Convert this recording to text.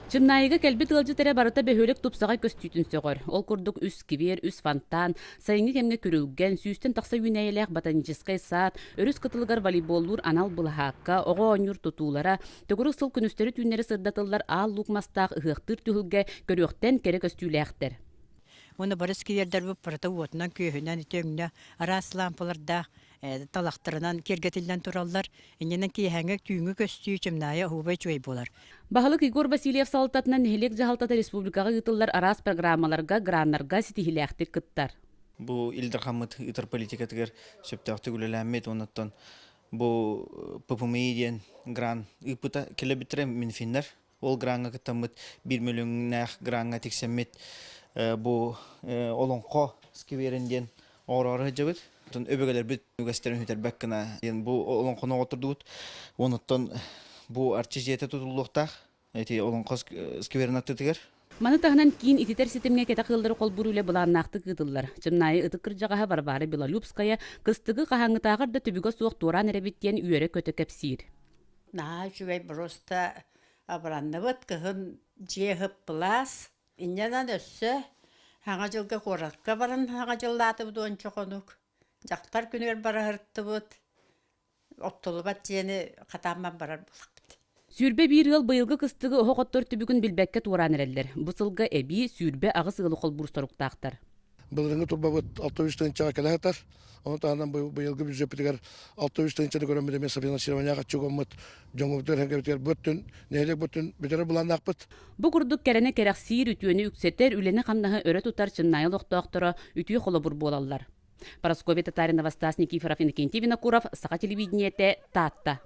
Чымынаайыга кэлбит ылжы тере барыта бөһүөлэк тупсаҕай көстүүтүн сөҕөр. Ол курдук үс кибер, үс фонтан, сайыңы кемге күрүлген, сүүстен тахса үйнәйелээх ботаническай сад, өрүс кытылыгар волейболлур анал былаһаакка, ого оñур тутуулара, төгүрүк сыл күнүстөрү түүнери сырдатыллар аал лукмастаах ыһыахтыр түһүлгэ көрүөхтен кере көстүүлээхтер. Оны барыс киердер bu парата уотунан көһүнөн төңнө арас лампаларда талактарынан кергетилден тураллар. Иннен киһәңгә түүңү көстүү Чымынаайы хубай чөй болар. Баһылык Игорь Васильев салтатынан нехелек жаһалтата республикага ыытыллар арас программаларга, граннарга ситихилээхтер кыттар. Бу илдер хамыт ытыр политикатыгар сөптөктү гүлөләммет онуттан бу попумедиан гран ыпыта келебитре минфиннер. Ол гранга кытамыт 1 миллионнах гранга тиксеммет бу олонко скиверенден ороры жабыт. Тон өбөгөлөр бүт үгөстерин хүтер баккана. Бу олонконо отурдут. Онуттан бу арчижете тутулуктак. Эти олонко скивернаттыгар. Маны тахынан кийин ититер ситимге кета кылдыры колбуру иле булааннаакты ытыллар. Чымынаайы ытыккыр жагаһа барбары Белолюбская кыстыгы кахаңытаагар да түбүгө суок тууран эребиттен үйөрө көтө кепсир. На жүвей просто абранныбыт кыһын жеһып плас. Инненан өссө хаңа жылга коракка баран хаңа жыллаты бу ончоконук. Жактар күнөр барартыбыт. Оттолубат жени катаман барар булакпыт. Сүүрбе бир ыл быйылгы кыстыгы охоттор түбүгүн билбекке тууран эреллер. Бу сылга эби сүүрбе агыс ылы колбур соруктаактар. Былыңы турбабыт 600 чага келатар. Оны таанан быйылгы бюджеттигер 600 чага көрөмүдө мен финансирование чогомут жоңуптер хангебитер бүттүн нелек бүттүн битере буланакпыт. Бу курдук керене керексир үтүөнү үксетер үлени камнаһы өрө тутар Чымынаайы лохтоокторо үтүү холобур болаллар. Парасковия Татарина Вастас Никифоров Иннокентий Винокуров, Саха телевидениете, Таатта.